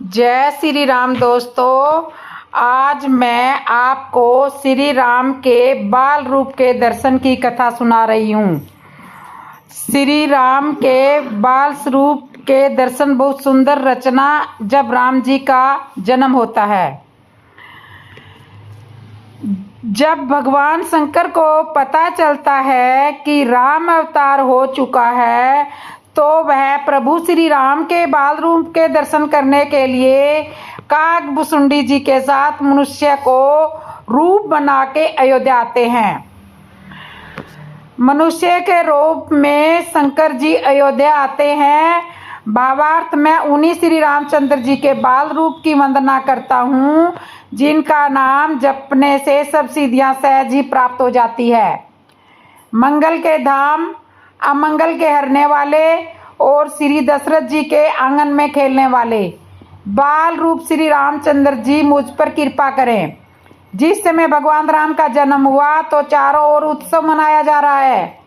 जय श्री राम दोस्तों। आज मैं आपको श्री राम के बाल रूप के दर्शन की कथा सुना रही हूँ। श्री राम के बाल रूप के दर्शन बहुत सुंदर रचना जब राम जी का जन्म होता है। जब भगवान शंकर को पता चलता है कि राम अवतार हो चुका है तो वह प्रभु श्री राम के बाल रूप के दर्शन करने के लिए काकभुसुंडी जी के साथ मनुष्य को रूप बना के अयोध्या आते हैं। मनुष्य के रूप में शंकर जी अयोध्या आते हैं। भावार्थ मैं उन्हीं श्री रामचंद्र जी के बाल रूप की वंदना करता हूँ जिनका नाम जपने से सब सिद्धियाँ सहज ही प्राप्त हो जाती है। मंगल के धाम, अमंगल के हरने वाले और श्री दशरथ जी के आंगन में खेलने वाले बाल रूप श्री रामचंद्र जी मुझ पर कृपा करें। जिस समय भगवान राम का जन्म हुआ तो चारों ओर उत्सव मनाया जा रहा है।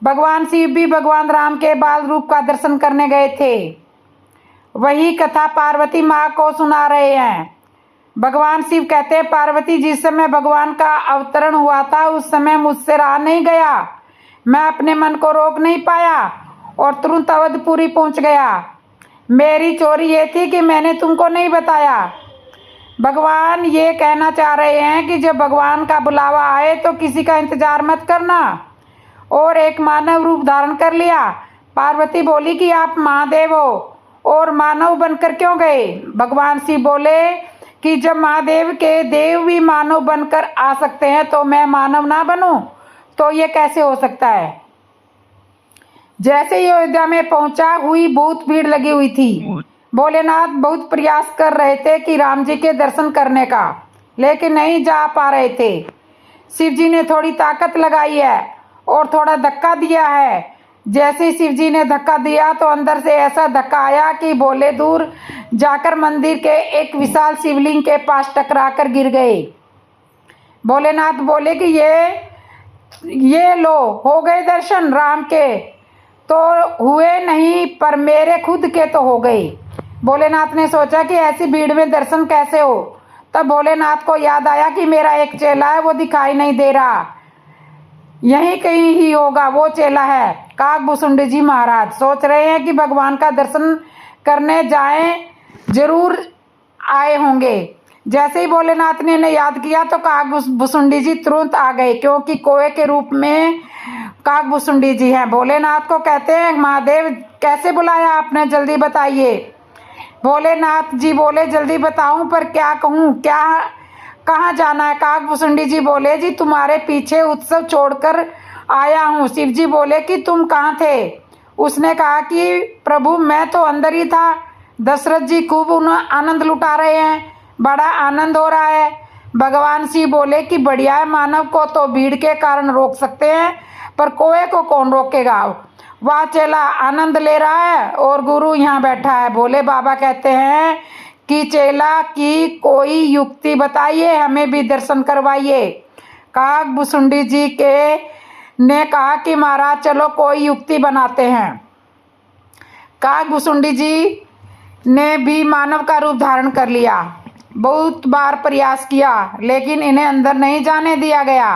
भगवान शिव भी भगवान राम के बाल रूप का दर्शन करने गए थे। वही कथा पार्वती माँ को सुना रहे हैं। भगवान शिव कहते हैं, पार्वती जिस समय भगवान का अवतरण हुआ था उस समय मुझसे रहा नहीं गया। मैं अपने मन को रोक नहीं पाया और तुरंत अवधपुरी पहुंच गया। मेरी चोरी ये थी कि मैंने तुमको नहीं बताया। भगवान ये कहना चाह रहे हैं कि जब भगवान का बुलावा आए तो किसी का इंतजार मत करना। और एक मानव रूप धारण कर लिया। पार्वती बोली कि आप महादेव हो और मानव बनकर क्यों गए? भगवान शिव बोले कि जब महादेव के देव भी मानव बनकर आ सकते हैं तो मैं मानव ना बनूं तो ये कैसे हो सकता है। जैसे ही अयोध्या में पहुंचा हुई बहुत भीड़ लगी हुई थी। भोलेनाथ बहुत प्रयास कर रहे थे कि राम जी के दर्शन करने का, लेकिन नहीं जा पा रहे थे। शिव जी ने थोड़ी ताकत लगाई है और थोड़ा धक्का दिया है। जैसे ही शिव जी ने धक्का दिया तो अंदर से ऐसा धक्का आया कि भोले दूर जाकर मंदिर के एक विशाल शिवलिंग के पास टकराकर गिर गए। भोलेनाथ बोले कि ये लो, हो गए दर्शन राम के तो हुए नहीं पर मेरे खुद के तो हो गए। भोलेनाथ ने सोचा कि ऐसी भीड़ में दर्शन कैसे हो। तब भोलेनाथ को याद आया कि मेरा एक चेला है, वो दिखाई नहीं दे रहा, यहीं कहीं ही होगा, वो चेला है काकभुसुंडी जी महाराज। सोच रहे हैं कि भगवान का दर्शन करने जाएं, जरूर आए होंगे। जैसे ही भोलेनाथ ने इन्हें याद किया तो काकभुसुंडी जी तुरंत आ गए, क्योंकि कोए के रूप में काकभुसुंडी जी हैं। भोलेनाथ को कहते हैं, महादेव कैसे बुलाया आपने, जल्दी बताइए। भोलेनाथ जी बोले, जल्दी बताऊं पर क्या कहूं, कहाँ जाना है? काकभुसुंडी जी बोले, जी तुम्हारे पीछे उत्सव छोड़कर आया हूँ। शिव जी बोले कि तुम कहाँ थे? उसने कहा कि प्रभु मैं तो अंदर ही था। दशरथ जी खूब आनंद लुटा रहे हैं, बड़ा आनंद हो रहा है। भगवान शिव बोले कि बढ़िया है, मानव को तो भीड़ के कारण रोक सकते हैं पर कोए को कौन रोकेगा। वह चेला आनंद ले रहा है और गुरु यहाँ बैठा है। भोले बाबा कहते हैं कि चेला की कोई युक्ति बताइए, हमें भी दर्शन करवाइए। काकभुसुंडी जी ने कहा कि महाराज चलो कोई युक्ति बनाते हैं। काकभुसुंडी जी ने भी मानव का रूप धारण कर लिया। बहुत बार प्रयास किया लेकिन इन्हें अंदर नहीं जाने दिया गया।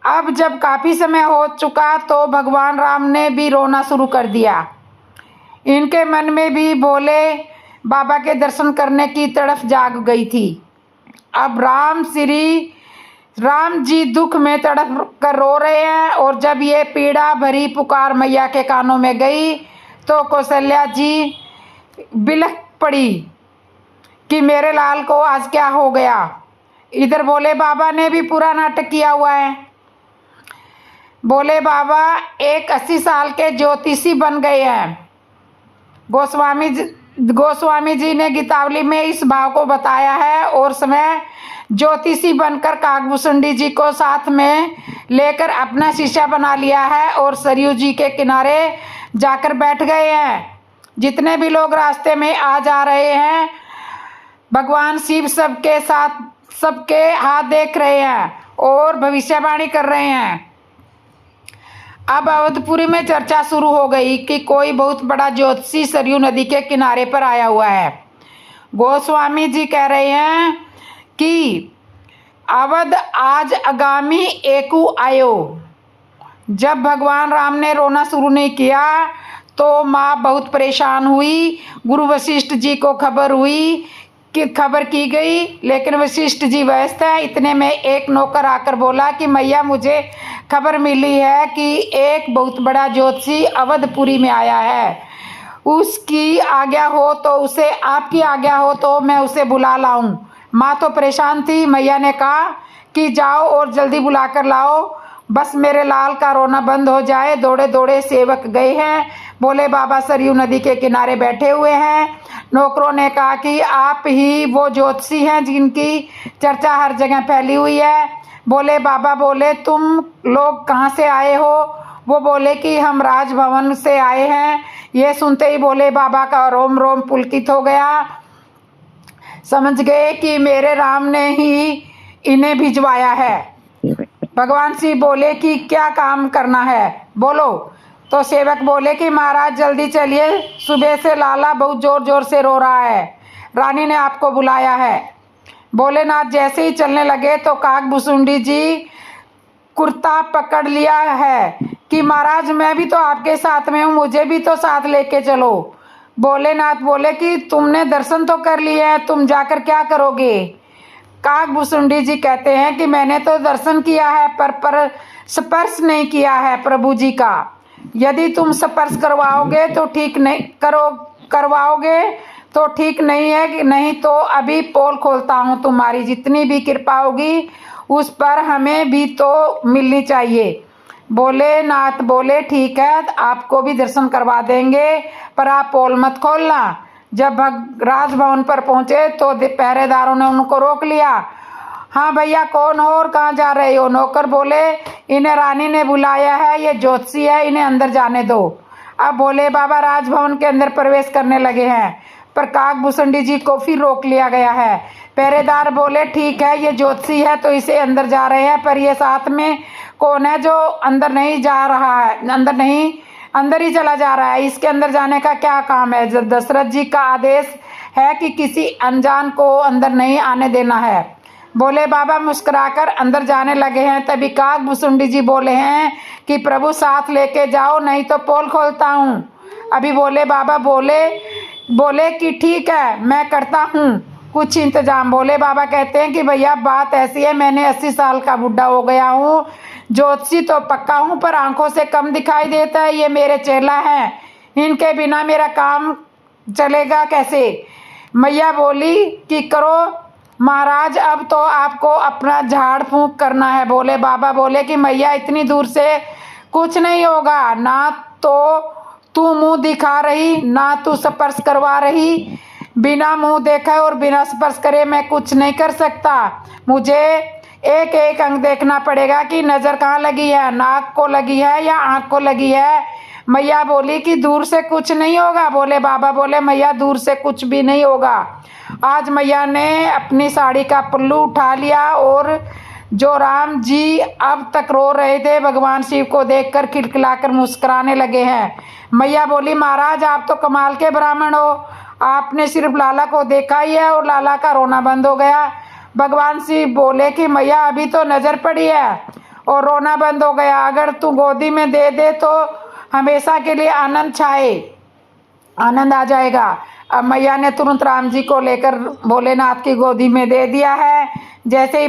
अब जब काफी समय हो चुका तो भगवान राम ने भी रोना शुरू कर दिया। इनके मन में भी भोले बाबा के दर्शन करने की तड़फ जाग गई थी। अब राम जी दुख में तड़प कर रो रहे हैं और जब ये पीड़ा भरी पुकार मैया के कानों में गई तो कौशल्या जी बिलख पड़ी कि मेरे लाल को आज क्या हो गया। इधर भोले बाबा ने भी पूरा नाटक किया हुआ है। भोले बाबा एक 80 साल के ज्योतिषी बन गए हैं। गोस्वामी जी ने गीतावली में इस भाव को बताया है और समय ज्योतिषी बनकर काकभुसुंडी जी को साथ में लेकर अपना शिष्य बना लिया है और सरयू जी के किनारे जाकर बैठ गए हैं। जितने भी लोग रास्ते में आ जा रहे हैं भगवान शिव सबके साथ सबके हाथ देख रहे हैं और भविष्यवाणी कर रहे हैं। अब अवधपुरी में चर्चा शुरू हो गई कि कोई बहुत बड़ा ज्योतिषी सरयू नदी के किनारे पर आया हुआ है। गोस्वामी जी कह रहे हैं कि अवध आज आगामी एकु आयो। जब भगवान राम ने रोना शुरू नहीं किया तो माँ बहुत परेशान हुई। गुरु वशिष्ठ जी को खबर की गई, लेकिन वशिष्ठ जी व्यस्त है। इतने में एक नौकर आकर बोला कि मैया मुझे खबर मिली है कि एक बहुत बड़ा ज्योतिषी अवधपुरी में आया है, उसकी आज्ञा हो तो उसे, आपकी आज्ञा हो तो मैं उसे बुला लाऊं। माँ तो परेशान थी। मैया ने कहा कि जाओ और जल्दी बुला कर लाओ, बस मेरे लाल का रोना बंद हो जाए। दौड़े दौड़े सेवक गए हैं। बोले बाबा सरयू नदी के किनारे बैठे हुए हैं। नौकरों ने कहा कि आप ही वो ज्योतिषी हैं जिनकी चर्चा हर जगह फैली हुई है। बोले बाबा, बोले तुम लोग कहाँ से आए हो? वो बोले कि हम राजभवन से आए हैं। ये सुनते ही बोले बाबा का रोम रोम पुलकित हो गया। समझ गए कि मेरे राम ने ही इन्हें भिजवाया है। भगवान शिव बोले कि क्या काम करना है, बोलो। तो सेवक बोले कि महाराज जल्दी चलिए, सुबह से लाला बहुत जोर जोर से रो रहा है, रानी ने आपको बुलाया है। भोलेनाथ जैसे ही चलने लगे तो काकभुसुंडी जी कुर्ता पकड़ लिया है कि महाराज मैं भी तो आपके साथ में हूँ, मुझे भी तो साथ लेके चलो। भोलेनाथ बोले कि तुमने दर्शन तो कर लिए हैं, तुम जाकर क्या करोगे? काकभुसुंडी जी कहते हैं कि मैंने तो दर्शन किया है पर स्पर्श नहीं किया है प्रभु जी का। यदि तुम स्पर्श करवाओगे तो ठीक नहीं, करवाओगे तो ठीक नहीं है कि नहीं तो अभी पोल खोलता हूँ। तुम्हारी जितनी भी कृपा होगी उस पर हमें भी तो मिलनी चाहिए। भोलेनाथ बोले ठीक है, आपको भी दर्शन करवा देंगे, पर आप पोल मत खोलना। जब राजभवन पर पहुंचे तो पहरेदारों ने उनको रोक लिया। हाँ भैया, कौन हो और कहाँ जा रहे हो? नौकर बोले इन्हें रानी ने बुलाया है, ये ज्योतिषी है, इन्हें अंदर जाने दो। अब भोले बाबा राजभवन के अंदर प्रवेश करने लगे हैं, पर काकभुसुंडी जी को फिर रोक लिया गया है। पहरेदार बोले ठीक है, ये ज्योतिषी है तो इसे अंदर जा रहे हैं, पर ये साथ में कौन है जो अंदर नहीं जा रहा है, अंदर ही चला जा रहा है, इसके अंदर जाने का क्या काम है? दशरथ जी का आदेश है कि किसी अनजान को अंदर नहीं आने देना है। बोले बाबा मुस्कुराकर अंदर जाने लगे हैं, तभी काकभुसुंडी जी बोले हैं कि प्रभु साथ लेके जाओ, नहीं तो पोल खोलता हूँ। अभी बोले बाबा बोले कि ठीक है, मैं करता हूँ कुछ इंतजाम। भोले बाबा कहते हैं कि भैया बात ऐसी है, मैंने 80 साल का बुढ़ा हो गया हूँ, ज्योतिषी तो पक्का हूँ पर आंखों से कम दिखाई देता है। ये मेरे चेला हैं, इनके बिना मेरा काम चलेगा कैसे? मैया बोली कि करो महाराज, अब तो आपको अपना झाड़ फूंक करना है। भोले बाबा बोले कि मैया इतनी दूर से कुछ नहीं होगा, ना तो तू मुंह दिखा रही, ना तू स्पर्श करवा रही। बिना मुंह देखे और बिना स्पर्श करे मैं कुछ नहीं कर सकता। मुझे एक एक अंग देखना पड़ेगा कि नज़र कहाँ लगी है, नाक को लगी है या आँख को लगी है। मैया बोली कि दूर से कुछ नहीं होगा। भोले बाबा बोले मैया दूर से कुछ भी नहीं होगा। आज मैया ने अपनी साड़ी का पल्लू उठा लिया और जो राम जी अब तक रो रहे थे भगवान शिव को देखकर खिलखिलाकर मुस्कुराने लगे हैं। मैया बोली महाराज आप तो कमाल के ब्राह्मण हो, आपने सिर्फ लाला को देखा ही है और लाला का रोना बंद हो गया। भगवान शिव बोले कि मैया अभी तो नज़र पड़ी है और रोना बंद हो गया, अगर तू गोदी में दे दे तो हमेशा के लिए आनंद आ जाएगा। अब मैया ने तुरंत राम जी को लेकर भोलेनाथ की गोदी में दे दिया है। जैसे ही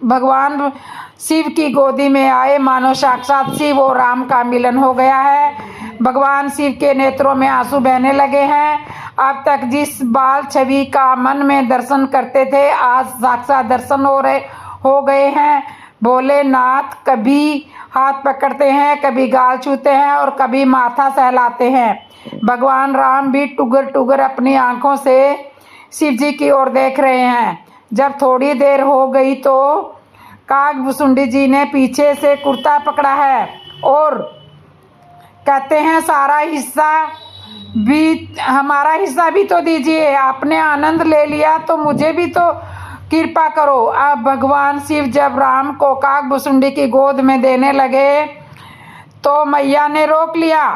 भगवान शिव की गोदी में आए, मानो साक्षात शिव और राम का मिलन हो गया है। भगवान शिव के नेत्रों में आंसू बहने लगे हैं। अब तक जिस बाल छवि का मन में दर्शन करते थे, आज साक्षात दर्शन हो गए हैं। भोलेनाथ कभी हाथ पकड़ते हैं, कभी गाल छूते हैं और कभी माथा सहलाते हैं। भगवान राम भी टुगर अपनी आंखों से शिव जी की ओर देख रहे हैं। जब थोड़ी देर हो गई तो काकभुसुंडी जी ने पीछे से कुर्ता पकड़ा है और कहते हैं सारा हिस्सा भी, हमारा हिस्सा भी तो दीजिए, आपने आनंद ले लिया तो मुझे भी तो कृपा करो। अब भगवान शिव जब राम को काकभुसुंडी की गोद में देने लगे तो मैया ने रोक लिया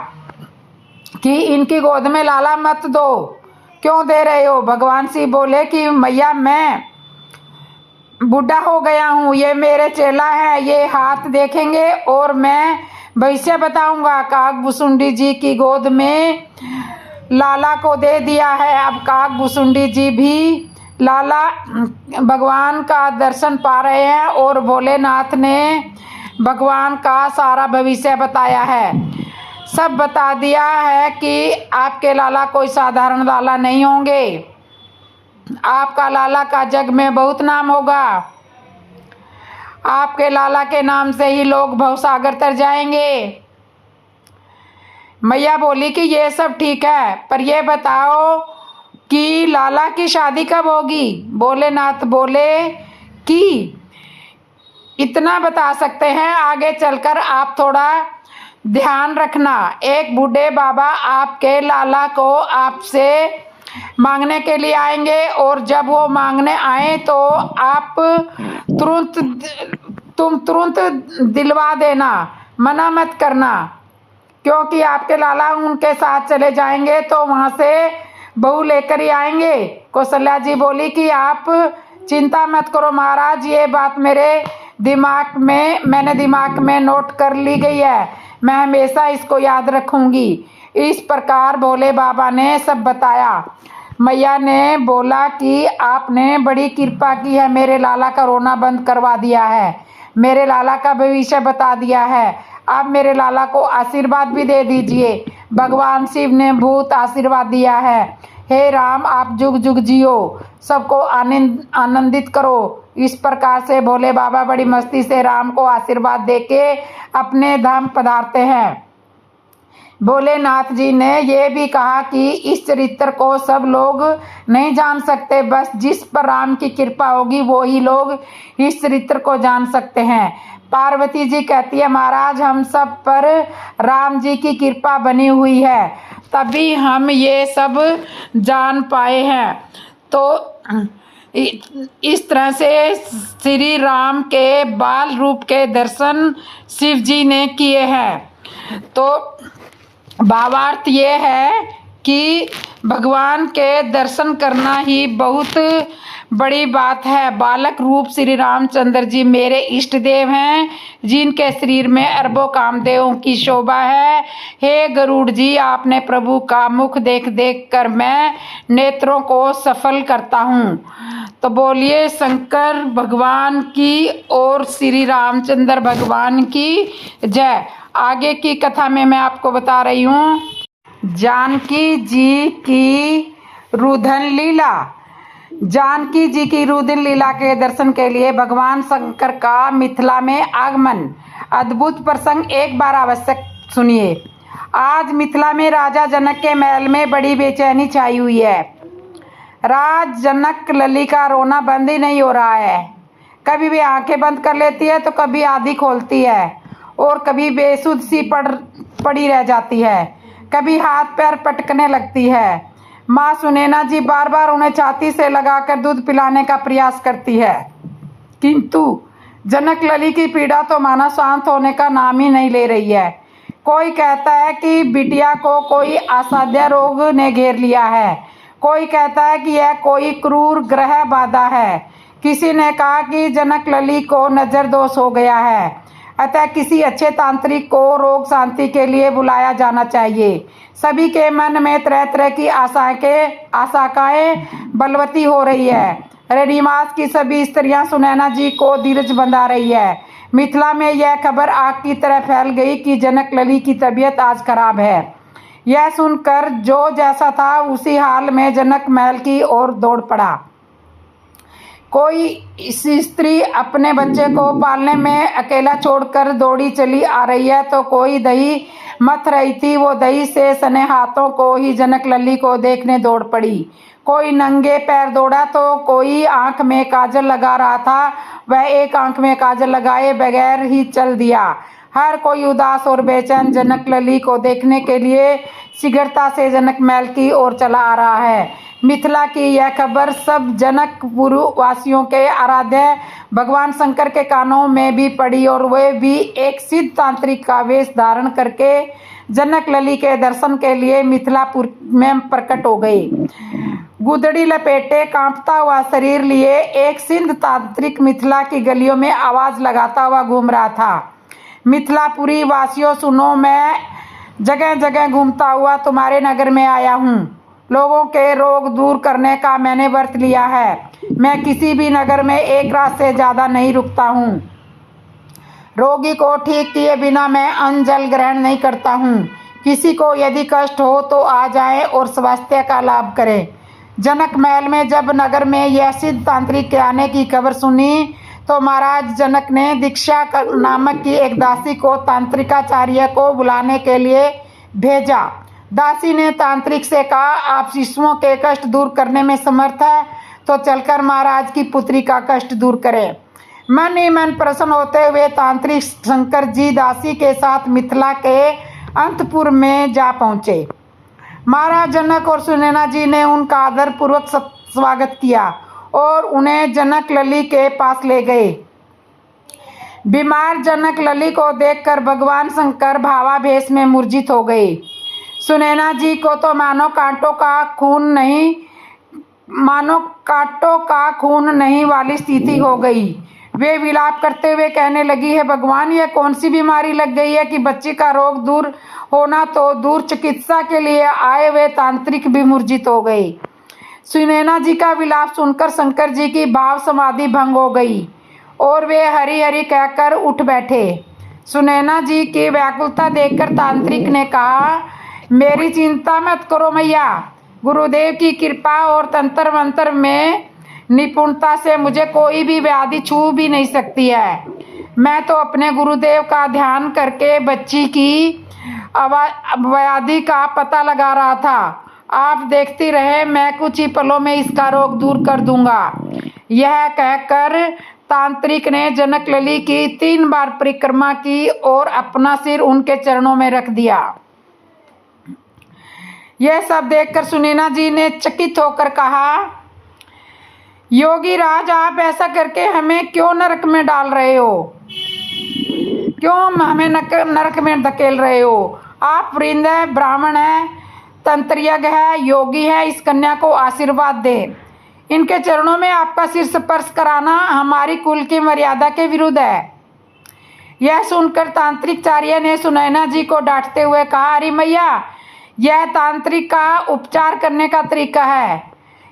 कि इनकी गोद में लाला मत दो, क्यों दे रहे हो। भगवान शिव बोले कि मैया मैं बूढ़ा हो गया हूँ, ये मेरे चेला है, ये हाथ देखेंगे और मैं भविष्य बताऊंगा। काकभुसुंडी जी की गोद में लाला को दे दिया है। अब काकभुसुंडी जी भी लाला भगवान का दर्शन पा रहे हैं और भोलेनाथ ने भगवान का सारा भविष्य बताया है, सब बता दिया है कि आपके लाला कोई साधारण लाला नहीं होंगे, आपका लाला का जग में बहुत नाम होगा, आपके लाला के नाम से ही लोग भवसागर तर जाएंगे। मैया बोली कि ये सब ठीक है, पर ये बताओ कि लाला की शादी कब होगी। भोलेनाथ बोले कि इतना बता सकते हैं, आगे चलकर आप थोड़ा ध्यान रखना। एक बूढ़े बाबा आपके लाला को आपसे मांगने के लिए आएंगे और जब वो मांगने आए तो आप तुरंत दिलवा देना, मना मत करना, क्योंकि आपके लाला उनके साथ चले जाएंगे तो वहाँ से बहू लेकर ही आएंगे। कौशल्या जी बोली कि आप चिंता मत करो महाराज, ये बात मैंने दिमाग में नोट कर ली गई है, मैं हमेशा इसको याद रखूंगी। इस प्रकार भोले बाबा ने सब बताया। मैया ने बोला कि आपने बड़ी कृपा की है, मेरे लाला का रोना बंद करवा दिया है, मेरे लाला का भविष्य बता दिया है, आप मेरे लाला को आशीर्वाद भी दे दीजिए। भगवान शिव ने बहुत आशीर्वाद दिया है, हे राम आप जुग जुग जियो, सबको आनंदित करो। इस प्रकार से भोले बाबा बड़ी मस्ती से राम को आशीर्वाद देके अपने धाम पधारते हैं। भोलेनाथ जी ने ये भी कहा कि इस चरित्र को सब लोग नहीं जान सकते, बस जिस पर राम की कृपा होगी वो ही लोग इस चरित्र को जान सकते हैं। पार्वती जी कहती है महाराज हम सब पर राम जी की कृपा बनी हुई है, तभी हम ये सब जान पाए हैं। तो इस तरह से श्री राम के बाल रूप के दर्शन शिव जी ने किए हैं। तो भावार्थ ये है कि भगवान के दर्शन करना ही बहुत बड़ी बात है। बालक रूप श्री रामचंद्र जी मेरे इष्ट देव हैं, जिनके शरीर में अरबों कामदेवों की शोभा है। हे गरुड़ जी आपने प्रभु का मुख देख देख कर मैं नेत्रों को सफल करता हूँ। तो बोलिए शंकर भगवान की और श्री रामचंद्र भगवान की जय। आगे की कथा में मैं आपको बता रही हूँ जानकी जी की रुदन लीला। जानकी जी की रुदन लीला के दर्शन के लिए भगवान शंकर का मिथिला में आगमन। अद्भुत प्रसंग एक बार आवश्यक सुनिए। आज मिथिला में राजा जनक के महल में बड़ी बेचैनी छाई हुई है। राज जनक लली का रोना बंद ही नहीं हो रहा है। कभी भी आंखें बंद कर लेती है तो कभी आधी खोलती है और कभी बेसुध सी पड़ी रह जाती है, कभी हाथ पैर पटकने लगती है। माँ सुनैना जी बार बार उन्हें छाती से लगाकर दूध पिलाने का प्रयास करती है, किंतु जनक लली की पीड़ा तो माना शांत होने का नाम ही नहीं ले रही है। कोई कहता है कि बिटिया को कोई असाध्य रोग ने घेर लिया है, कोई कहता है कि यह कोई क्रूर ग्रह बाधा है, किसी ने कहा कि जनक लली को नजर दोष हो गया है, अतः किसी अच्छे तांत्रिक को रोग शांति के लिए बुलाया जाना चाहिए। सभी के मन में तरह तरह की आशाएं बलवती हो रही है। रेणीमास की सभी स्त्रियां सुनैना जी को धीरज बंधा रही है। मिथिला में यह खबर आग की तरह फैल गई कि जनक लली की तबीयत आज खराब है। यह सुनकर जो जैसा था उसी हाल में जनक महल की ओर दौड़ पड़ा। कोई स्त्री अपने बच्चे को पालने में अकेला छोड़कर दौड़ी चली आ रही है तो कोई दही मथ रही थी, वो दही से सने हाथों को ही जनक लली को देखने दौड़ पड़ी। कोई नंगे पैर दौड़ा तो कोई आंख में काजल लगा रहा था, वह एक आंख में काजल लगाए बगैर ही चल दिया। हर कोई उदास और बेचैन जनक लली को देखने के लिए शीघ्रता से जनक महल की ओर चला आ रहा है। मिथिला की यह खबर सब जनकपुर वासियों के आराध्य भगवान शंकर के कानों में भी पड़ी और वे भी एक सिद्ध तांत्रिक का वेश धारण करके जनक लली के दर्शन के लिए मिथिलापुर में प्रकट हो गए। गुदड़ी लपेटे कांपता हुआ शरीर लिए एक सिद्ध तांत्रिक मिथिला की गलियों में आवाज लगाता हुआ घूम रहा था। मिथिलापुरी वासियों सुनो, मैं जगह जगह घूमता हुआ तुम्हारे नगर में आया हूँ। लोगों के रोग दूर करने का मैंने व्रत लिया है। मैं किसी भी नगर में एक रात से ज़्यादा नहीं रुकता हूँ। रोगी को ठीक किए बिना मैं अन्न जल ग्रहण नहीं करता हूँ। किसी को यदि कष्ट हो तो आ जाए और स्वास्थ्य का लाभ करें। जनक महल में जब नगर में यह सिद्ध तांत्रिक के आने की खबर सुनी तो महाराज जनक ने दीक्षा नामक की एक दासी को तांत्रिकाचार्य को बुलाने के लिए भेजा। दासी ने तांत्रिक से कहा, आप शिशुओं के कष्ट दूर करने में समर्थ है तो चलकर महाराज की पुत्री का कष्ट दूर करें। मन ही मन प्रसन्न होते हुए तांत्रिक शंकर जी दासी के साथ मिथिला के अंतपुर में जा पहुँचे। महाराज जनक और सुनैना जी ने उनका आदरपूर्वक स्वागत किया और उन्हें जनक लली के पास ले गए। बीमार जनक लली को देखकर भगवान शंकर भावावेश में मूर्छित हो गए। सुनैना जी को तो मानो कांटों का खून नहीं वाली स्थिति हो गई। वे विलाप करते हुए कहने लगी, है भगवान, यह कौन सी बीमारी लग गई है कि बच्ची का रोग दूर होना तो दूर चिकित्सा के लिए आए हुए तांत्रिक भी मूर्छित हो गए। सुनैना जी का विलाप सुनकर शंकर जी की भाव समाधि भंग हो गई और वे हरि हरि कहकर उठ बैठे। सुनैना जी की व्याकुलता देखकर तांत्रिक ने कहा, मेरी चिंता मत करो मैया, गुरुदेव की कृपा और तंत्र मंत्र में निपुणता से मुझे कोई भी व्याधि छू भी नहीं सकती है। मैं तो अपने गुरुदेव का ध्यान करके बच्ची की व्याधि का पता लगा रहा था। आप देखती रहे, मैं कुछ ही पलों में इसका रोग दूर कर दूंगा। यह कहकर तांत्रिक ने जनक लली की 3 बार परिक्रमा की और अपना सिर उनके चरणों में रख दिया। यह सब देखकर सुनैना जी ने चकित होकर कहा, योगी राज, आप ऐसा करके हमें क्यों नरक में डाल रहे हो? क्यों हमें नरक में धकेल रहे हो? आप वृंद है, ब्राह्मण है, तंत्रयज्ञ है, योगी है, इस कन्या को आशीर्वाद दे। इनके चरणों में आपका सिर स्पर्श कराना हमारी कुल की मर्यादा के विरुद्ध है। यह सुनकर तांत्रिकाचार्य ने सुनैना जी को डांटते हुए कहा, अरे मैया, यह तांत्रिक का उपचार करने का तरीका है,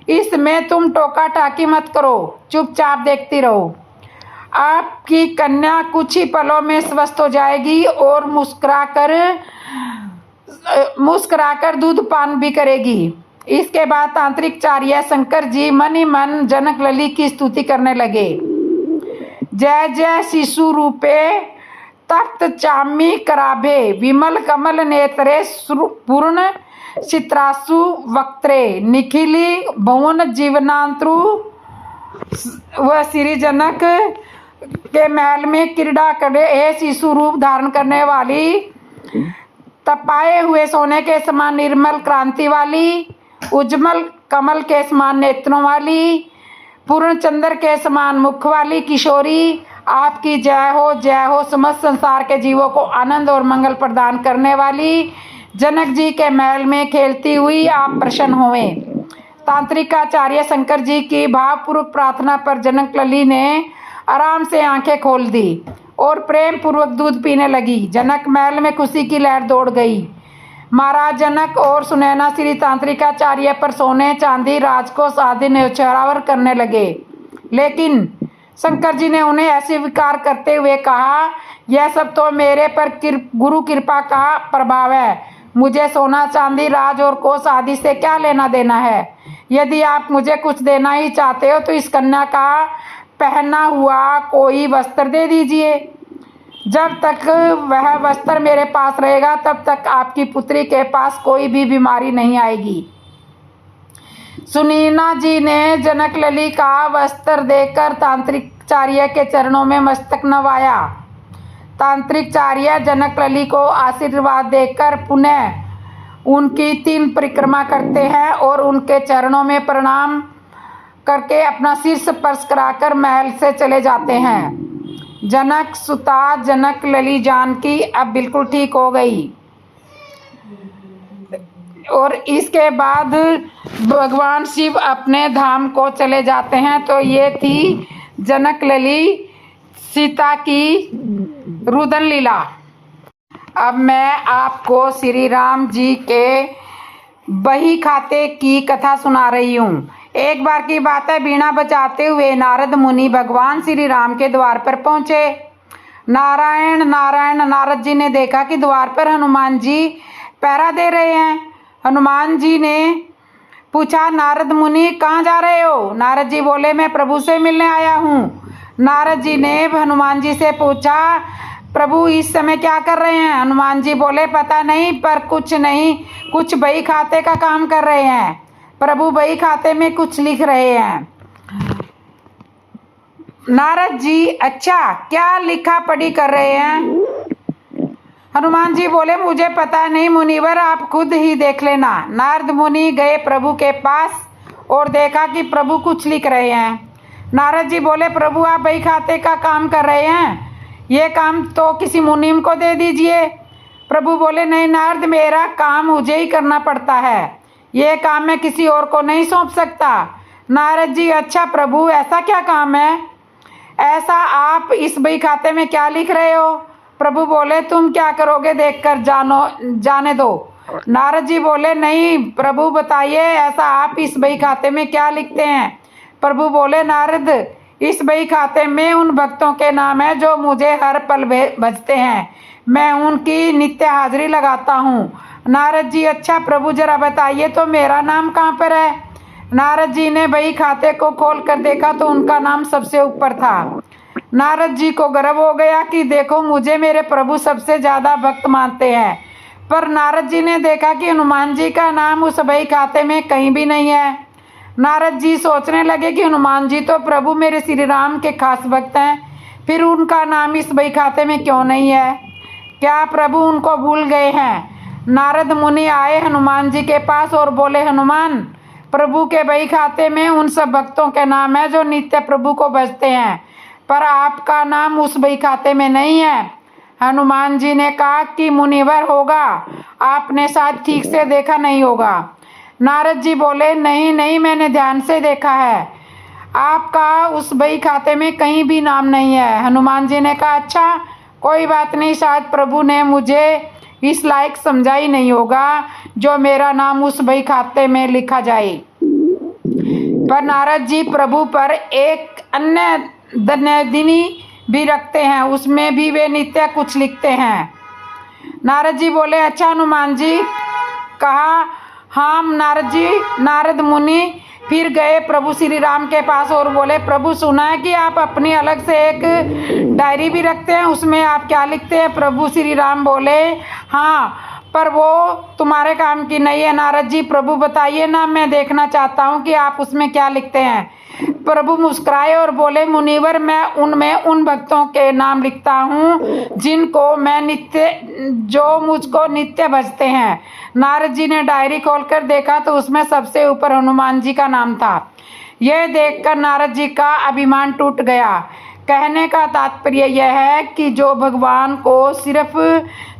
इसमें तुम टोका टाकी मत करो, चुपचाप देखती रहो। आपकी कन्या कुछ ही पलों में स्वस्थ हो जाएगी और मुस्कुराकर दूध पान भी करेगी। इसके बाद तांत्रिकाचार्य शंकर जी मन ही मन जनक लली की स्तुति करने लगे। जय जय शिशु रूपे तप्त चामी कराभे, विमल कमल नेत्रे पूर्ण चित्रासु वक्त्रे, निखिली भुवन जीवनांत्रु। वह श्री जनक के महल में क्रीड़ा करे, हे शिशु रूप धारण करने वाली, तपाए हुए सोने के समान निर्मल क्रांति वाली, उज्जवल कमल के समान नेत्रों वाली, पूर्ण चंद्र के समान मुख वाली किशोरी, आपकी जय हो। समस्त संसार के जीवों को आनंद और मंगल प्रदान करने वाली जनक जी के महल में खेलती हुई आप प्रसन्न हुए। तांत्रिकाचार्य शंकर जी की भावपूर्वक प्रार्थना पर जनक लली ने आराम से आंखें खोल दी और प्रेम पूर्वक दूध पीने लगी। जनक महल में खुशी की लहर दौड़ गई। महाराज जनक और सुनैना श्री तांत्रिकाचार्य पर सोने चांदी राजकोष आदि न्यौछावर करने लगे, लेकिन शंकर जी ने उन्हें अस्वीकार करते हुए कहा, यह सब तो मेरे पर गुरु कृपा का प्रभाव है। मुझे सोना चांदी राज और कोष आदि से क्या लेना देना है। यदि आप मुझे कुछ देना ही चाहते हो तो इस कन्या का पहना हुआ कोई वस्त्र दे दीजिए। जब तक वह वस्त्र मेरे पास रहेगा तब तक आपकी पुत्री के पास कोई भी बीमारी नहीं आएगी। सुनैना जी ने जनक लली का वस्त्र देकर तांत्रिकाचार्य के चरणों में मस्तक नवाया। तांत्रिकाचार्य जनक लली को आशीर्वाद देकर पुनः उनकी 3 परिक्रमा करते हैं और उनके चरणों में प्रणाम करके अपना सिर स्पर्श कराकर महल से चले जाते हैं। जनक सुता जनक लली जानकी अब बिल्कुल ठीक हो गई और इसके बाद भगवान शिव अपने धाम को चले जाते हैं। तो ये थी जनक लली सीता की रुदन लीला। अब मैं आपको श्री राम जी के बही खाते की कथा सुना रही हूँ। एक बार की बात है, बीणा बजाते हुए नारद मुनि भगवान श्री राम के द्वार पर पहुंचे। नारायण नारायण, नारद जी ने देखा कि द्वार पर हनुमान जी पहरा दे रहे हैं। हनुमान जी ने पूछा, नारद मुनि कहाँ जा रहे हो? नारद जी बोले, मैं प्रभु से मिलने आया हूँ। नारद जी ने हनुमान जी से पूछा, प्रभु इस समय क्या कर रहे हैं? हनुमान जी बोले, पता नहीं, पर कुछ नहीं, कुछ बही खाते का काम कर रहे हैं। प्रभु बही खाते में कुछ लिख रहे हैं। नारद जी, अच्छा, क्या लिखा पढ़ी कर रहे हैं? हनुमान जी बोले, मुझे पता नहीं मुनिवर, आप खुद ही देख लेना। नारद मुनि गए प्रभु के पास और देखा कि प्रभु कुछ लिख रहे हैं। नारद जी बोले, प्रभु आप बही खाते का काम कर रहे हैं, ये काम तो किसी मुनीम को दे दीजिए। प्रभु बोले, नहीं नारद, मेरा काम मुझे ही करना पड़ता है, ये काम मैं किसी और को नहीं सौंप सकता। नारद जी, अच्छा प्रभु, ऐसा क्या काम है? ऐसा आप इस बही खाते में क्या लिख रहे हो? प्रभु बोले, तुम क्या करोगे देखकर जाने दो। नारद जी बोले, नहीं प्रभु बताइए, ऐसा आप इस बही खाते में क्या लिखते हैं? प्रभु बोले, नारद, इस बही खाते में उन भक्तों के नाम है जो मुझे हर पल भजते हैं, मैं उनकी नित्य हाजिरी लगाता हूँ। नारद जी, अच्छा प्रभु जरा बताइए तो मेरा नाम कहाँ पर है? नारद जी ने बही खाते को खोल कर देखा तो उनका नाम सबसे ऊपर था। नारद जी को गर्व हो गया कि देखो, मुझे मेरे प्रभु सबसे ज़्यादा भक्त मानते हैं। पर नारद जी ने देखा कि हनुमान जी का नाम उस बही खाते में कहीं भी नहीं है। नारद जी सोचने लगे कि हनुमान जी तो प्रभु मेरे श्री राम के खास भक्त हैं, फिर उनका नाम इस बही खाते में क्यों नहीं है? क्या प्रभु उनको भूल गए हैं? नारद मुनि आए हनुमान जी के पास और बोले, हनुमान, प्रभु के बही खाते में उन सब भक्तों के नाम है जो नित्य प्रभु को भजते हैं, पर आपका नाम उस बही खाते में नहीं है। हनुमान जी ने कहा कि मुनिवर होगा, आपने शायद ठीक से देखा नहीं होगा। नारद जी बोले, नहीं नहीं, मैंने ध्यान से देखा है, आपका उस बही खाते में कहीं भी नाम नहीं है। हनुमान जी ने कहा, अच्छा कोई बात नहीं, शायद प्रभु ने मुझे इस लायक समझा ही नहीं होगा जो मेरा नाम उस बही खाते में लिखा जाए। पर नारद जी प्रभु पर एक अन्य दनदिनी भी रखते हैं, उसमें भी वे नित्य कुछ लिखते हैं। नारद जी बोले, अच्छा हनुमान जी, कहा हाँ नारद मुनि फिर गए प्रभु श्री राम के पास और बोले, प्रभु सुना है कि आप अपनी अलग से एक डायरी भी रखते हैं, उसमें आप क्या लिखते हैं? प्रभु श्री राम बोले, हाँ, पर वो तुम्हारे काम की नहीं है। नारद जी, प्रभु बताइए ना, मैं देखना चाहता हूँ कि आप उसमें क्या लिखते हैं। प्रभु मुस्कुराए और बोले, मुनिवर, मैं उनमें उन भक्तों के नाम लिखता हूँ जिनको मैं जो मुझको नित्य भजते हैं। नारद जी ने डायरी खोलकर देखा तो उसमें सबसे ऊपर हनुमान जी का नाम था। यह देखकर नारद जी का अभिमान टूट गया। कहने का तात्पर्य यह है कि जो भगवान को सिर्फ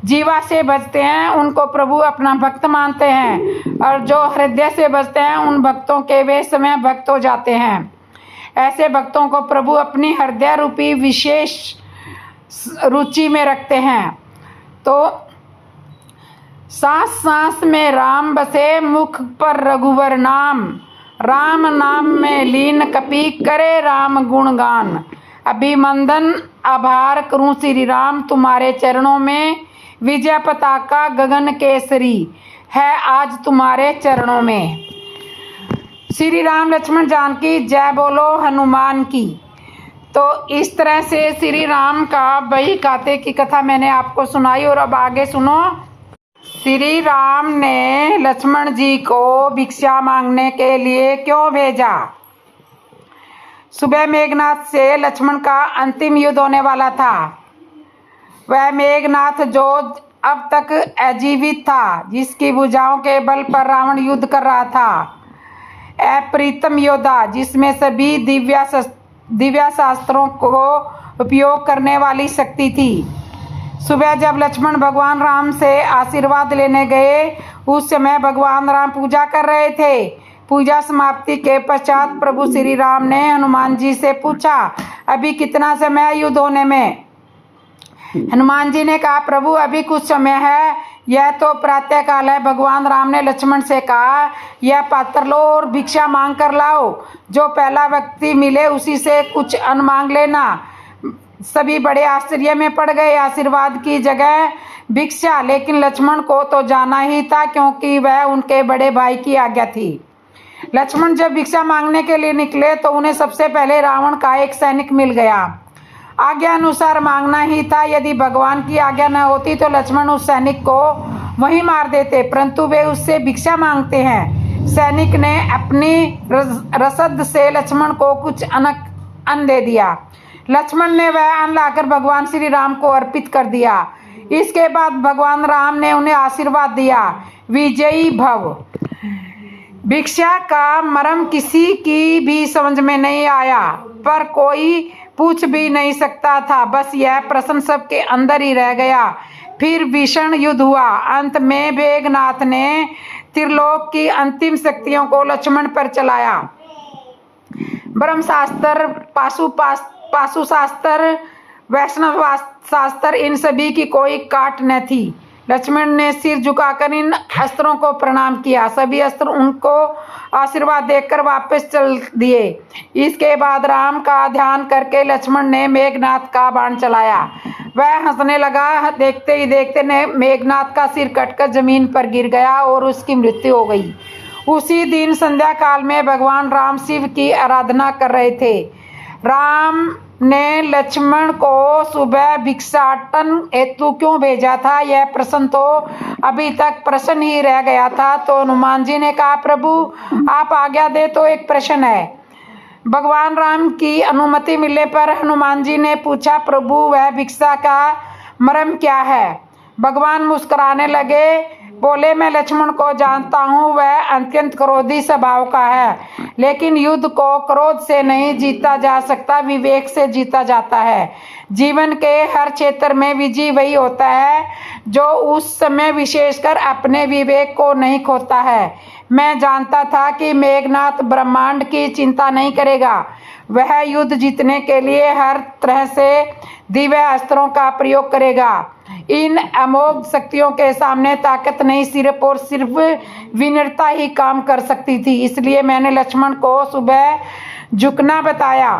जीवा से भजते हैं उनको प्रभु अपना भक्त मानते हैं, और जो हृदय से भजते हैं उन भक्तों के वे समय भक्त हो जाते हैं। ऐसे भक्तों को प्रभु अपनी हृदय रूपी विशेष रुचि में रखते हैं। तो सांस सांस में राम बसे, मुख पर रघुवर नाम, राम नाम में लीन कपि करे राम गुणगान। अभिमंदन आभार करूं श्री राम तुम्हारे चरणों में, विजय पताका गगन केसरी है आज तुम्हारे चरणों में। श्री राम लक्ष्मण जानकी जय बोलो हनुमान की। तो इस तरह से श्री राम का बही खाते की कथा मैंने आपको सुनाई। और अब आगे सुनो। श्री राम ने लक्ष्मण जी को भिक्षा मांगने के लिए क्यों भेजा? सुबह मेघनाथ से लक्ष्मण का अंतिम युद्ध होने वाला था। वह मेघनाथ जो अब तक अजीवित था, जिसकी भुजाओं के बल पर रावण युद्ध कर रहा था। अप्रीतम योद्धा, जिसमें सभी दिव्य शास्त्रों को उपयोग करने वाली शक्ति थी। सुबह जब लक्ष्मण भगवान राम से आशीर्वाद लेने गए, उस समय भगवान राम पूजा कर रहे थे। पूजा समाप्ति के पश्चात प्रभु श्री राम ने हनुमान जी से पूछा, अभी कितना समय है युद्ध होने में? हनुमान जी ने कहा, प्रभु अभी कुछ समय है, यह तो प्रातः काल है। भगवान राम ने लक्ष्मण से कहा, यह पात्र लो और भिक्षा मांग कर लाओ। जो पहला व्यक्ति मिले उसी से कुछ अन्न मांग लेना। सभी बड़े आश्चर्य में पड़ गए। आशीर्वाद की जगह भिक्षा, लेकिन लक्ष्मण को तो जाना ही था, क्योंकि वह उनके बड़े भाई की आज्ञा थी। लक्ष्मण जब भिक्षा मांगने के लिए निकले तो उन्हें सबसे पहले रावण का एक सैनिक मिल गया। आज्ञा अनुसार मांगना ही था। यदि भगवान की आज्ञा न होती तो लक्ष्मण उस सैनिक को वहीं मार देते, परंतु वे उससे भिक्षा मांगते हैं। सैनिक ने अपनी रसद से लक्ष्मण को कुछ अन्न दे दिया। लक्ष्मण ने वह अन्न लाकर भगवान श्री राम को अर्पित कर दिया। इसके बाद भगवान राम ने उन्हें आशीर्वाद दिया, विजयी भव। भिक्षा का मर्म किसी की भी समझ में नहीं आया, पर कोई पूछ भी नहीं सकता था। बस यह प्रश्न सबके अंदर ही रह गया। फिर भीषण युद्ध हुआ। अंत में मेघनाथ ने त्रिलोक की अंतिम शक्तियों को लक्ष्मण पर चलाया। ब्रह्मशास्त्र, पाशुशास्त्र, वैष्णव शास्त्र, इन सभी की कोई काट न थी। लक्ष्मण ने सिर झुकाकर इन अस्त्रों को प्रणाम किया। सभी अस्त्र उनको आशीर्वाद देकर वापस चल दिए। इसके बाद राम का ध्यान करके लक्ष्मण ने मेघनाथ का बाण चलाया। वह हंसने लगा। देखते ही देखते ने मेघनाथ का सिर कटकर जमीन पर गिर गया और उसकी मृत्यु हो गई। उसी दिन संध्या काल में भगवान राम शिव की आराधना कर रहे थे। राम ने लक्ष्मण को सुबह भिक्षाटन हेतु क्यों भेजा था, यह प्रश्न तो अभी तक प्रश्न ही रह गया था। तो हनुमान जी ने कहा, प्रभु आप आज्ञा दे तो एक प्रश्न है। भगवान राम की अनुमति मिलने पर हनुमान जी ने पूछा, प्रभु वह भिक्षा का मर्म क्या है? भगवान मुस्कुराने लगे, बोले, मैं लक्ष्मण को जानता हूँ, वह अत्यंत क्रोधी स्वभाव का है, लेकिन युद्ध को क्रोध से नहीं जीता जा सकता, विवेक से जीता जाता है। जीवन के हर क्षेत्र में विजयी वही होता है जो उस समय विशेषकर अपने विवेक को नहीं खोता है। मैं जानता था कि मेघनाथ ब्रह्मांड की चिंता नहीं करेगा। वह युद्ध जीतने के लिए हर तरह से दिव्य अस्त्रों का प्रयोग करेगा। इन अमोघ शक्तियों के सामने ताकत नहीं, सिर्फ और सिर्फ विनम्रता ही काम कर सकती थी। इसलिए मैंने लक्ष्मण को सुबह झुकना बताया।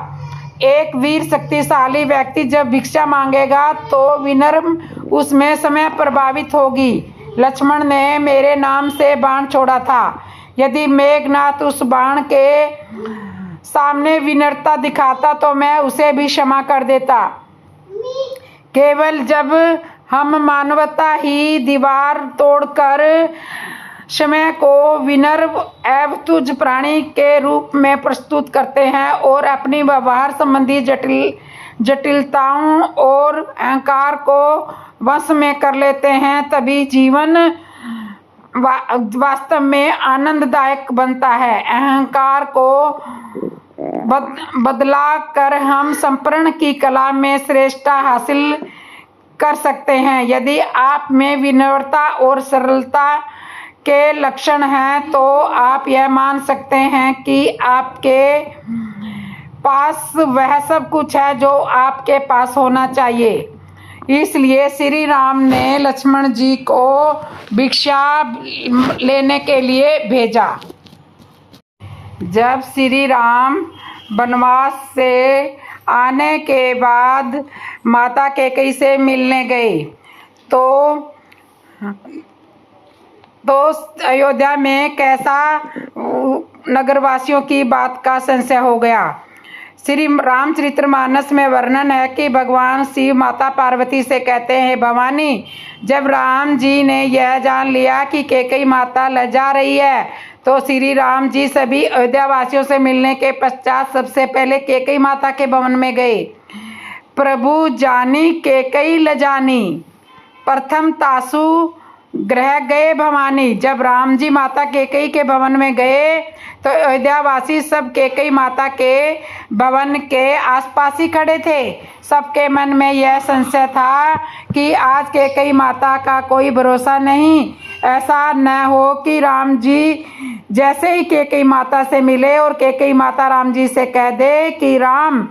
एक वीर शक्तिशाली व्यक्ति जब भिक्षा मांगेगा तो विनम्र उसमें समय प्रभावित होगी। लक्ष्मण ने मेरे नाम से बाण छोड़ा था। यदि मेघनाथ उस बाण के सामने विनम्रता दिखाता तो मैं उसे भी क्षमा कर देता। केवल जब हम मानवता ही दीवार तोड़कर समय को विनम्र एवं तुझ प्राणी के रूप में प्रस्तुत करते हैं और अपनी व्यवहार संबंधी जटिलताओं और अहंकार को वश में कर लेते हैं, तभी जीवन वास्तव में आनंददायक बनता है। अहंकार को बदला कर हम संपूर्ण की कला में श्रेष्ठता हासिल कर सकते हैं। यदि आप में विनम्रता और सरलता के लक्षण हैं तो आप यह मान सकते हैं कि आपके पास वह सब कुछ है जो आपके पास होना चाहिए। इसलिए श्री राम ने लक्ष्मण जी को भिक्षा लेने के लिए भेजा। जब श्री राम वनवास से आने के बाद माता कैकेयी से मिलने गए तो अयोध्या में कैसा नगरवासियों की बात का संशय हो गया। श्री रामचरितमानस में वर्णन है कि भगवान शिव माता पार्वती से कहते हैं, भवानी, जब राम जी ने यह जान लिया कि कैकेयी माता लजा रही है तो श्री राम जी सभी अयोध्या वासियों से मिलने के पश्चात सबसे पहले कैकेयी माता के भवन में गए। प्रभु जानी कैकेयी लजानी, प्रथम तासु ग्रह गए भवानी। जब राम जी माता कैकेयी के भवन में गए तो अयोध्यावासी सब कैकेयी माता के भवन के आसपास ही खड़े थे। सबके मन में यह संशय था कि आज कैकेयी माता का कोई भरोसा नहीं, ऐसा न हो कि राम जी जैसे ही कैकेयी माता से मिले और कैकेयी माता राम जी से कह दे कि राम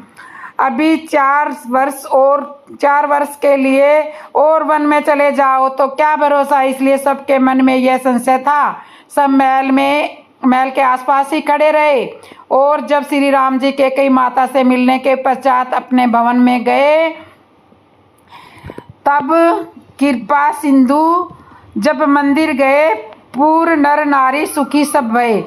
अभी 4 वर्ष के लिए और वन में चले जाओ, तो क्या भरोसा। इसलिए सबके मन में यह संशय था। सब महल के आसपास ही खड़े रहे और जब श्री राम जी कैकेयी माता से मिलने के पश्चात अपने भवन में गए तब कृपा सिंधु जब मंदिर गए पूर्ण नर नारी सुखी सब भये।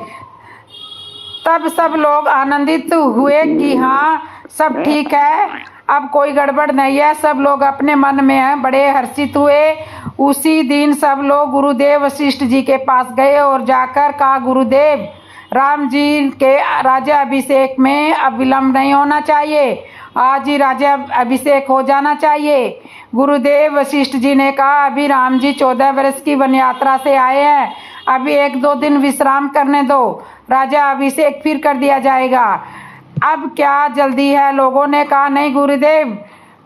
तब सब लोग आनंदित हुए कि हाँ सब ठीक है, अब कोई गड़बड़ नहीं है। सब लोग अपने मन में बड़े हर्षित हुए। उसी दिन सब लोग गुरुदेव वशिष्ठ जी के पास गए और जाकर कहा, गुरुदेव राम जी के राज्य अभिषेक में अब विलम्ब नहीं होना चाहिए, आज ही राज्य अभिषेक हो जाना चाहिए। गुरुदेव वशिष्ठ जी ने कहा, अभी राम जी 14 वर्ष की वन यात्रा से आए हैं, अभी 1-2 दिन विश्राम करने दो, राजा अभिषेक फिर कर दिया जाएगा, अब क्या जल्दी है। लोगों ने कहा, नहीं गुरुदेव,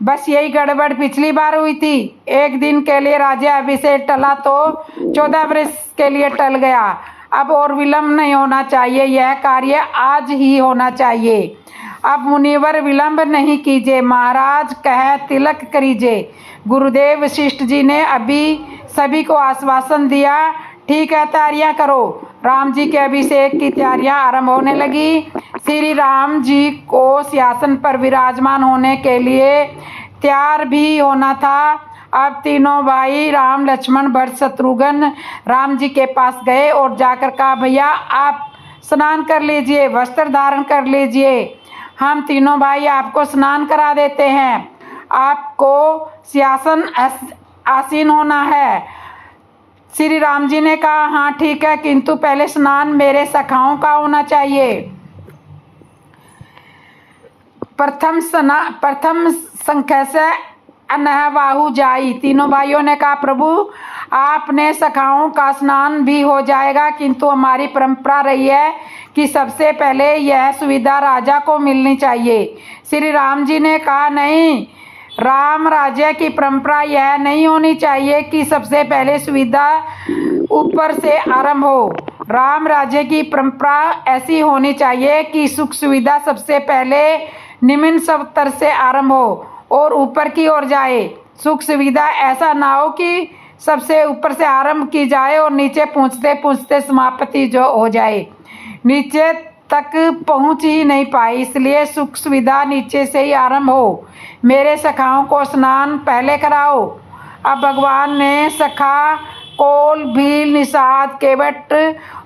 बस यही गड़बड़ पिछली बार हुई थी, 1 दिन के लिए राज्य अभिषेक टला तो 14 वर्ष के लिए टल गया, अब और विलम्ब नहीं होना चाहिए, यह कार्य आज ही होना चाहिए। अब मुनिवर विलम्ब नहीं कीजिए, महाराज कह तिलक करीजिए। गुरुदेव वशिष्ठ जी ने अभी सभी को आश्वासन दिया, ठीक है तैयारियां करो। राम जी के अभिषेक की तैयारियां आरंभ होने लगी। श्री राम जी को सिंहासन पर विराजमान होने के लिए तैयार भी होना था। अब तीनों भाई राम लक्ष्मण भरत शत्रुघ्न राम जी के पास गए और जाकर कहा, भैया आप स्नान कर लीजिए, वस्त्र धारण कर लीजिए, हम तीनों भाई आपको स्नान करा देते हैं, आपको सिंहासन आसीन होना है। श्री राम जी ने कहा, हाँ ठीक है, किंतु पहले स्नान मेरे सखाओं का होना चाहिए। प्रथम संख्या से अनहवाहु जाई। तीनों भाइयों ने कहा, प्रभु आपने सखाओं का स्नान भी हो जाएगा, किंतु हमारी परंपरा रही है कि सबसे पहले यह सुविधा राजा को मिलनी चाहिए। श्री राम जी ने कहा, नहीं, राम राज्य की परंपरा यह नहीं होनी चाहिए कि सबसे पहले सुविधा ऊपर से आरंभ हो। राम राज्य की परंपरा ऐसी होनी चाहिए कि सुख सुविधा सबसे पहले निम्न स्तर से आरंभ हो और ऊपर की ओर जाए। सुख सुविधा ऐसा ना हो कि सबसे ऊपर से आरंभ की जाए और नीचे पहुँचते पहुँचते समाप्ति जो हो जाए, नीचे तक पहुँच ही नहीं पाई। इसलिए सुख सुविधा नीचे से ही आरंभ हो। मेरे सखाओं को स्नान पहले कराओ। अब भगवान ने सखा, कोल, भील, निषाद, केवट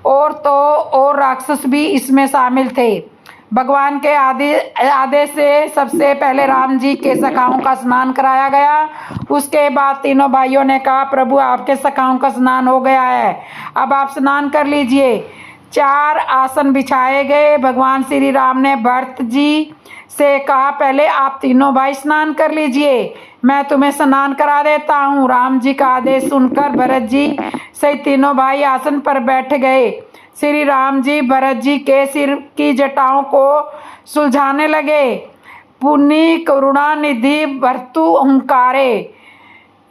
और राक्षस भी इसमें शामिल थे। भगवान के आदेश से सबसे पहले राम जी के सखाओं का स्नान कराया गया। उसके बाद तीनों भाइयों ने कहा, प्रभु आपके सखाओं का स्नान हो गया है, अब आप स्नान कर लीजिए। 4 आसन बिछाए गए। भगवान श्री राम ने भरत जी से कहा, पहले आप तीनों भाई स्नान कर लीजिए, मैं तुम्हें स्नान करा देता हूँ। राम जी का आदेश सुनकर भरत जी से तीनों भाई आसन पर बैठ गए। श्री राम जी भरत जी के सिर की जटाओं को सुलझाने लगे। पुण्य करुणा निधि भर्तु ओंकारे,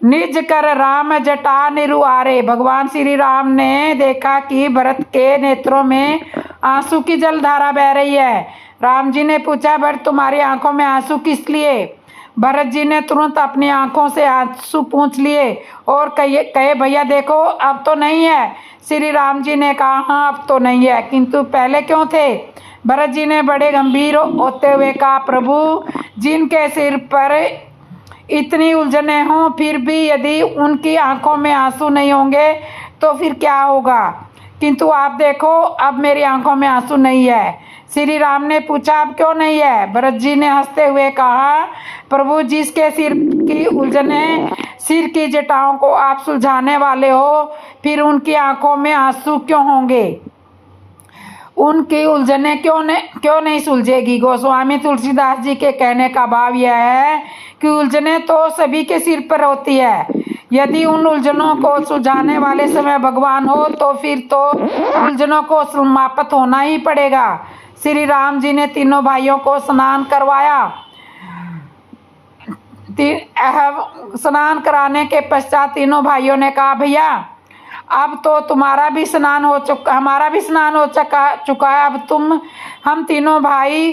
निज कर राम जटा निरुआरे। भगवान श्री राम ने देखा कि भरत के नेत्रों में आंसू की जलधारा बह रही है। राम जी ने पूछा, भरत तुम्हारी आंखों में आंसू किस लिए। भरत जी ने तुरंत अपनी आंखों से आंसू पोंछ लिए और कहे, भैया देखो अब तो नहीं है। श्री राम जी ने कहा, हाँ अब तो नहीं है, किंतु पहले क्यों थे। भरत जी ने बड़े गंभीर होते हुए कहा, प्रभु जिनके सिर पर इतनी उलझने हों फिर भी यदि उनकी आंखों में आंसू नहीं होंगे तो फिर क्या होगा, किंतु आप देखो अब मेरी आंखों में आंसू नहीं है। श्री राम ने पूछा, अब क्यों नहीं है। भरत जी ने हंसते हुए कहा, प्रभु जिसके सिर की उलझने, सिर की जटाओं को आप सुलझाने वाले हो, फिर उनकी आंखों में आंसू क्यों होंगे, उनकी उलझने क्यों नहीं सुलझेगी। गोस्वामी तुलसीदास जी के कहने का भाव यह है कि उलझने तो सभी के सिर पर होती है, यदि उन उलझनों को सुलझाने वाले समय भगवान हो तो फिर तो उलझनों को समाप्त होना ही पड़ेगा। श्री राम जी ने तीनों भाइयों को स्नान करवाया। स्नान कराने के पश्चात तीनों भाइयों ने कहा, भैया अब तो तुम्हारा भी स्नान हो चुका, हमारा भी स्नान हो चुका है, अब हम तीनों भाई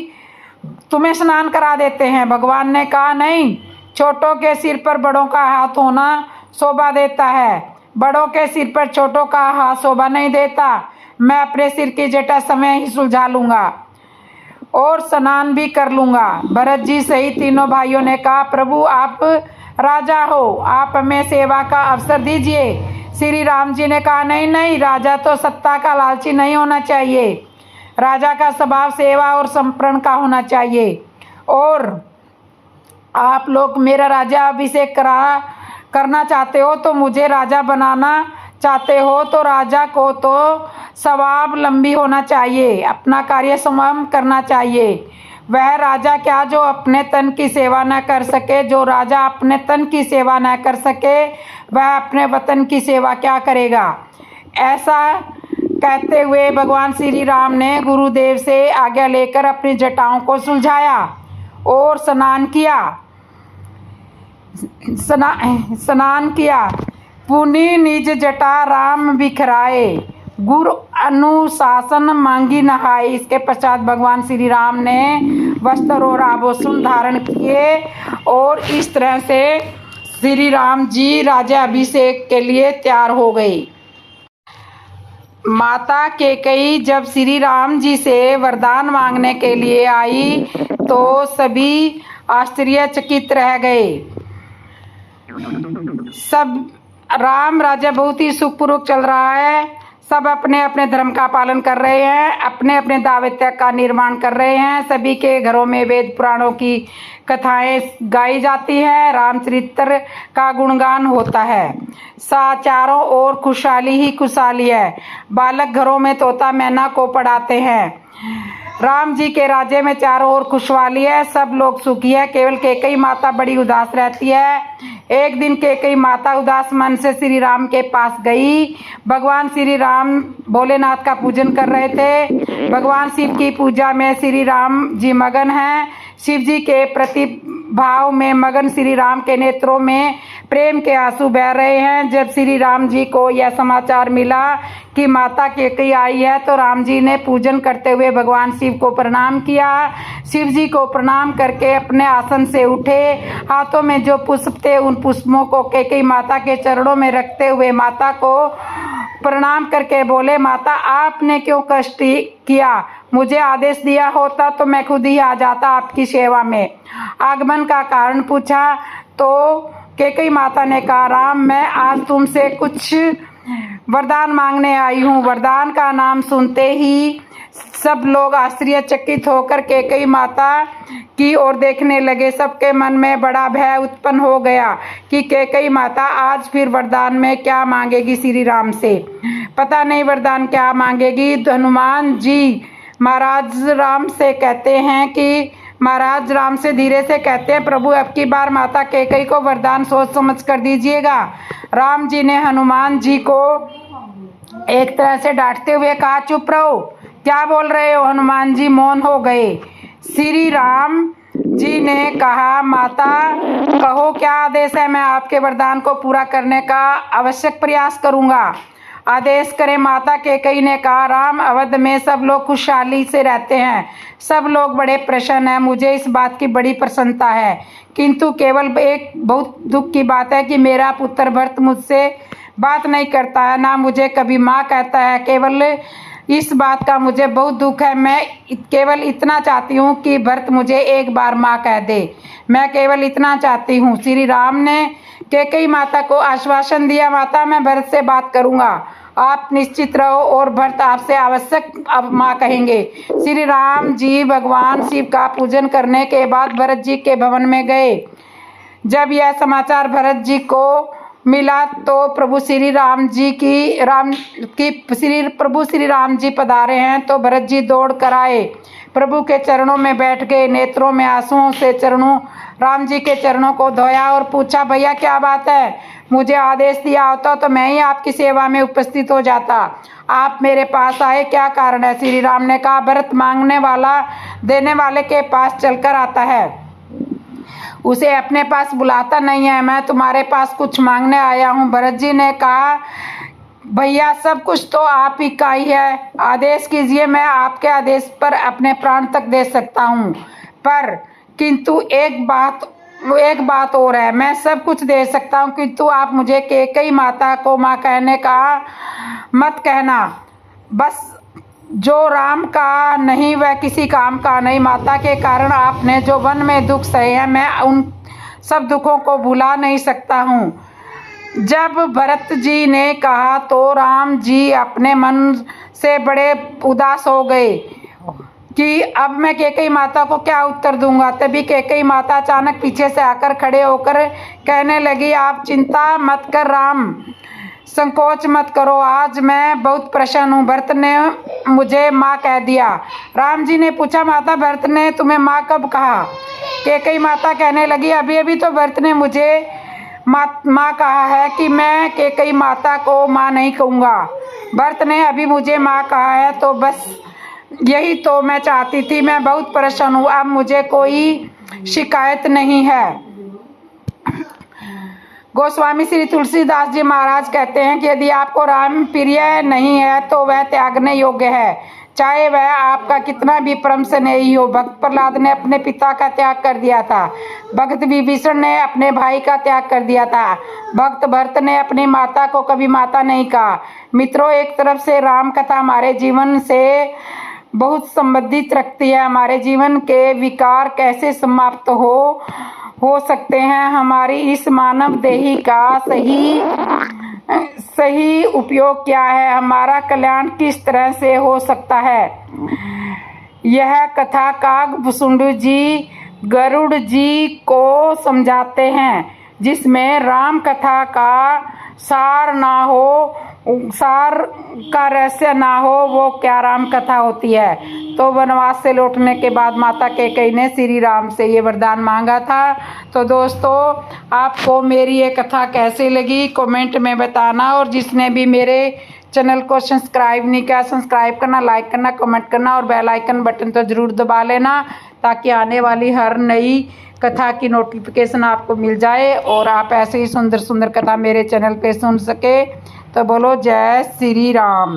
तुम्हें स्नान करा देते हैं। भगवान ने कहा, नहीं, छोटों के सिर पर बड़ों का हाथ होना शोभा देता है, बड़ों के सिर पर छोटों का हाथ शोभा नहीं देता। मैं अपने सिर की जटा समय ही सुलझा लूँगा और स्नान भी कर लूँगा। भरत जी सहित तीनों भाइयों ने कहा, प्रभु आप राजा हो, आप हमें सेवा का अवसर दीजिए। श्री राम जी ने कहा, नहीं नहीं, राजा तो सत्ता का लालची नहीं होना चाहिए, राजा का स्वभाव सेवा और समर्पण का होना चाहिए। और आप लोग मेरा राज्य अभिषेक करना चाहते हो तो मुझे राजा बनाना चाहते हो तो राजा को तो स्वभाव लंबी होना चाहिए, अपना कार्य स्वयं करना चाहिए। वह राजा क्या जो अपने तन की सेवा न कर सके, जो राजा अपने तन की सेवा न कर सके वह अपने वतन की सेवा क्या करेगा। ऐसा कहते हुए भगवान श्री राम ने गुरुदेव से आज्ञा लेकर अपनी जटाओं को सुलझाया और स्नान किया। पुनि निज जटा राम बिखराए, गुरु अनुशासन मांगी नहाए। इसके पश्चात भगवान श्री राम ने वस्त्र और आभूषण धारण किए और इस तरह से श्री राम जी राजा अभिषेक के लिए तैयार हो गए। माता कैकेयी जब श्री राम जी से वरदान मांगने के लिए आई तो सभी आश्चर्यचकित रह गए। सब राम राज्य बहुत ही सुखपूर्वक चल रहा है, सब अपने अपने धर्म का पालन कर रहे हैं, अपने अपने दायित्व का निर्माण कर रहे हैं। सभी के घरों में वेद पुराणों की कथाएं गाई जाती हैं, रामचरित्र का गुणगान होता है। चारों ओर खुशहाली ही खुशहाली है। बालक घरों में तोता मैना को पढ़ाते हैं। राम जी के राज्य में चारों ओर खुशहाली है, सब लोग सुखी है। केवल कैकेयी माता बड़ी उदास रहती है। एक दिन कैकेयी माता उदास मन से श्री राम के पास गई। भगवान श्री राम भोलेनाथ का पूजन कर रहे थे। भगवान शिव की पूजा में श्री राम जी मगन हैं। शिव जी के प्रति भाव में मगन श्री राम के नेत्रों में प्रेम के आंसू बह रहे हैं। जब श्री राम जी को यह समाचार मिला कि माता कैकेयी आई है तो राम जी ने पूजन करते हुए भगवान शिव को प्रणाम किया। शिव जी को प्रणाम करके अपने आसन से उठे। हाथों में जो पुष्प थे उन पुष्पों को कैकेयी माता के चरणों में रखते हुए माता को प्रणाम करके बोले, माता आपने क्यों कष्ट किया, मुझे आदेश दिया होता तो मैं खुद ही आ जाता आपकी सेवा में। आगमन का कारण पूछा तो कैकेयी माता ने कहा, राम मैं आज तुमसे कुछ वरदान मांगने आई हूँ। वरदान का नाम सुनते ही सब लोग आश्चर्यचकित होकर कैकेयी माता की ओर देखने लगे। सबके मन में बड़ा भय उत्पन्न हो गया कि कैकेयी माता आज फिर वरदान में क्या मांगेगी श्री राम से। पता नहीं वरदान क्या मांगेगी। तो हनुमान जी महाराज राम से कहते हैं कि महाराज राम से धीरे से कहते हैं, प्रभु अब की बार माता कैकेयी को वरदान सोच समझ कर दीजिएगा। राम जी ने हनुमान जी को एक तरह से डांटते हुए कहा, चुप रहो, क्या बोल रहे हो। हनुमान जी मौन हो गए। श्री राम जी ने कहा, माता कहो क्या आदेश है, मैं आपके वरदान को पूरा करने का आवश्यक प्रयास करूंगा। आदेश करें। माता कैकेयी ने कहा, राम अवध में सब लोग खुशहाली से रहते हैं, सब लोग बड़े प्रसन्न हैं, मुझे इस बात की बड़ी प्रसन्नता है, किंतु केवल एक बहुत दुख की बात है कि मेरा पुत्र भरत मुझसे बात नहीं करता है, ना मुझे कभी माँ कहता है। केवल इस बात का मुझे बहुत दुख है। मैं केवल इतना चाहती हूँ कि भरत मुझे एक बार माँ कह दे, मैं केवल इतना चाहती हूँ। श्री राम ने कैकेयी माता को आश्वासन दिया, माता मैं भरत से बात करूँगा, आप निश्चित रहो और भरत आपसे आवश्यक अब माँ कहेंगे। श्री राम जी भगवान शिव का पूजन करने के बाद भरत जी के भवन में गए। जब यह समाचार भरत जी को मिला तो प्रभु श्री राम जी पधारे हैं तो भरत जी दौड़ कर आए, प्रभु के चरणों में बैठ गए, नेत्रों में आंसुओं से राम जी के चरणों को धोया और पूछा, भैया क्या बात है। मुझे आदेश दिया होता तो मैं ही आपकी सेवा में उपस्थित हो जाता। आप मेरे पास आए, क्या कारण है? श्री राम ने कहा, भरत मांगने वाला देने वाले के पास चलकर आता है, उसे अपने पास बुलाता नहीं है। मैं तुम्हारे पास कुछ मांगने आया हूँ। भरत जी ने कहा, भैया सब कुछ तो आप ही का ही है, आदेश कीजिए, मैं आपके आदेश पर अपने प्राण तक दे सकता हूँ, पर किंतु एक बात और है, मैं सब कुछ दे सकता हूँ किंतु आप मुझे कैकेयी माता को माँ कहने का मत कहना। बस जो राम का नहीं वह किसी काम का नहीं। माता के कारण आपने जो वन में दुख सहे हैं, मैं उन सब दुखों को भुला नहीं सकता हूँ। जब भरत जी ने कहा तो राम जी अपने मन से बड़े उदास हो गए कि अब मैं कैकेयी माता को क्या उत्तर दूंगा। तभी कैकेयी माता अचानक पीछे से आकर खड़े होकर कहने लगी, आप चिंता मत कर राम, संकोच मत करो, आज मैं बहुत प्रसन्न हूँ, भरत ने मुझे माँ कह दिया। राम जी ने पूछा, माता भरत ने तुम्हें माँ कब कहा? कैकेयी माता कहने लगी, अभी अभी तो भरत ने मुझे माँ कहा है कि मैं कैकेयी माता को माँ नहीं कहूँगा। भरत ने अभी मुझे माँ कहा है तो बस यही तो मैं चाहती थी। मैं बहुत परेशान हूँ, अब मुझे कोई शिकायत नहीं है। गोस्वामी श्री तुलसीदास जी महाराज कहते हैं कि यदि आपको राम प्रिय नहीं है तो वह त्यागने योग्य है, चाहे वह आपका कितना भी परम स्नेही हो। भक्त प्रहलाद ने अपने पिता का त्याग कर दिया था, भक्त विभीषण ने अपने भाई का त्याग कर दिया था, भक्त भरत ने अपनी माता को कभी माता नहीं कहा। मित्रों, एक तरफ से राम कथा हमारे जीवन से बहुत संबंधित रखती है। हमारे जीवन के विकार कैसे समाप्त हो सकते हैं, हमारी इस मानव देही का सही उपयोग क्या है, हमारा कल्याण किस तरह से हो सकता है, यह कथा कागभूषुंड जी गरुड़ जी को समझाते हैं। जिसमें राम कथा का सार का रहस्य ना हो, वो क्या राम कथा होती है। तो वनवास से लौटने के बाद माता कैकेयी ने श्री राम से ये वरदान मांगा था। तो दोस्तों, आपको मेरी ये कथा कैसी लगी कमेंट में बताना, और जिसने भी मेरे चैनल को सब्सक्राइब नहीं किया, सब्सक्राइब करना, लाइक करना, कमेंट करना और बेल आइकन बटन तो ज़रूर दबा लेना, ताकि आने वाली हर नई कथा की नोटिफिकेशन आपको मिल जाए और आप ऐसे ही सुंदर सुंदर कथा मेरे चैनल पे सुन सके। तो बोलो जय श्री राम।